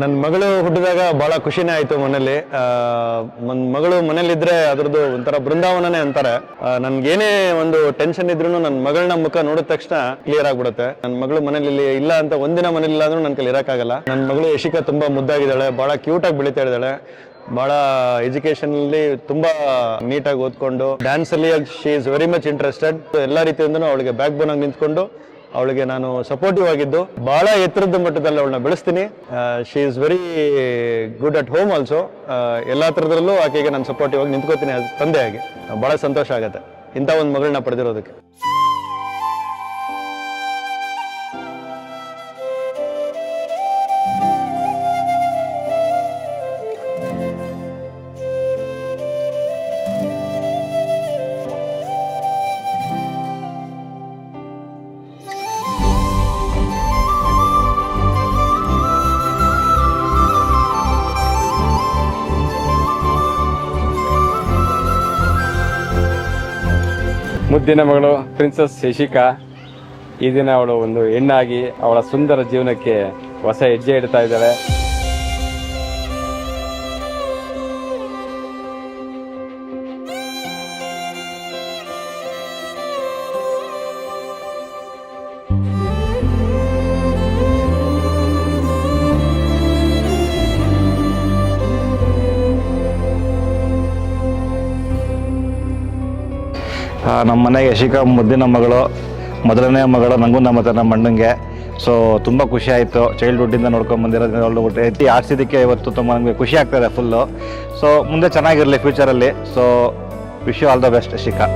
ನನ್ನ ಮಗಳು ಹುಟ್ಟಿದಾಗ ಬಹಳ ಖುಷಿನೇ ಆಯ್ತು ಮನೇಲಿ. ಮಗಳು ಮನೇಲಿದ್ರೆ ಅದ್ರದ್ದು ಒಂಥರ ಬೃಂದಾವನನೇ ಅಂತಾರೆ. ನನ್ಗೇನೇ ಒಂದು ಟೆನ್ಷನ್ ಇದ್ರು ನನ್ನ ಮಗಳನ್ನ ಮುಖ ನೋಡಿದ ತಕ್ಷಣ ಕ್ಲಿಯರ್ ಆಗ್ಬಿಡುತ್ತೆ. ನನ್ನ ಮಗಳು ಮನೇಲಿ ಇಲ್ಲ ಅಂತ ಒಂದಿನ ಮನೇಲಿ ಇಲ್ಲ ಅಂದ್ರೂ ನನ್ನ ಕೈಲಿ ಇರಕ್ಕಾಗಲ್ಲ. ನನ್ನ ಮಗಳು ಯಶಿಕಾ ತುಂಬಾ ಮುದ್ದಾಗಿದ್ದಾಳೆ, ಬಹಳ ಕ್ಯೂಟ್ ಆಗಿ ಬೆಳೀತಾ ಇದ್ದಾಳೆ. ಬಹಳ ಎಜುಕೇಶನ್ ಅಲ್ಲಿ ತುಂಬಾ ನೀಟಾಗಿ ಓದ್ಕೊಂಡು ಡ್ಯಾನ್ಸ್ ಅಲ್ಲಿ she is very much interested. ಎಲ್ಲಾ ರೀತಿಯಿಂದನೂ ಅವಳಿಗೆ ಬ್ಯಾಕ್ ಬೋನ್ ಆಗಿ ನಿಂತ್ಕೊಂಡು ಅವಳಿಗೆ ನಾನು ಸಪೋರ್ಟಿವ್ ಆಗಿದ್ದು ಬಹಳ ಎತ್ತರದ ಮಟ್ಟದಲ್ಲಿ ಅವಳನ್ನ ಬೆಳೆಸ್ತೀನಿ. She is very good at home also. ಎಲ್ಲಾ ತರದಲ್ಲೂ ಆಕೆಗೆ ನಾನು ಸಪೋರ್ಟಿವ್ ಆಗಿ ನಿಂತ್ಕೋತೀನಿ ತಂದೆಯಾಗಿ. ಬಹಳ ಸಂತೋಷ ಆಗುತ್ತೆ ಇಂಥ ಒಂದು ಮಗಳನ್ನ ಪಡೆದಿರೋದಕ್ಕೆ. ಮುದ್ದಿನ ಮಗಳು ಪ್ರಿನ್ಸಸ್ ಯಶಿಕಾ ಈ ದಿನ ಅವಳು ಒಂದು ಹೆಣ್ಣಾಗಿ ಅವಳ ಸುಂದರ ಜೀವನಕ್ಕೆ ಹೊಸ ಹೆಜ್ಜೆ ಇಡ್ತಾ ಇದ್ದಾಳೆ. ನಮ್ಮ ಮನೆಗೆ ಯಶಿಕಾ ಮುದ್ದಿನ ಮಗಳು, ಮೊದಲನೇ ಮಗಳು ನನಗೂ ಮತ್ತು ನಮ್ಮ ಅಣ್ಣಂಗೆ. ಸೊ ತುಂಬ ಖುಷಿ ಆಯಿತು. ಚೈಲ್ಡ್ಹುಡ್ಡಿಂದ ನೋಡ್ಕೊಂಡು ಬಂದಿರೋದ್ರಿಂದ ಅವಳು ಎತ್ತಿ ಆಡಿಸಿದ್ದಕ್ಕೆ ಇವತ್ತು ತುಂಬ ನಮಗೆ ಖುಷಿ ಆಗ್ತಾಯಿದೆ ಫುಲ್ಲು. ಸೊ ಮುಂದೆ ಚೆನ್ನಾಗಿರಲಿ ಫ್ಯೂಚರಲ್ಲಿ. So wish you all the best Yashika.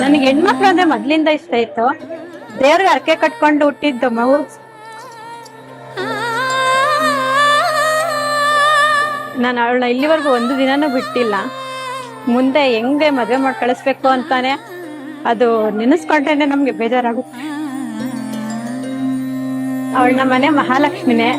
ನನಗೆ ಹೆಣ್ಮಕ್ಳು ಅಂದ್ರೆ ಮೊದ್ಲಿಂದ ಇಷ್ಟ ಇತ್ತು. ದೇವ್ರಿಗೆ ಅರ್ಕೆ ಕಟ್ಕೊಂಡು ಹುಟ್ಟಿದ್ದು ಮಗು. ನಾನು ಅವಳನ್ನ ಇಲ್ಲಿವರೆಗೂ ಒಂದು ದಿನಾನೂ ಬಿಟ್ಟಿಲ್ಲ. ಮುಂದೆ ಹೆಂಗೆ ಮದುವೆ ಮಾಡಿ ಕಳಿಸ್ಬೇಕು ಅಂತಾನೆ ಅದು ನೆನೆಸ್ಕೊಂಡ್ರೇನೆ ನಮ್ಗೆ ಬೇಜಾರಾಗುತ್ತೆ. ಅವಳ ನಮ್ಮ ಮನೆ ಮಹಾಲಕ್ಷ್ಮಿನೇ.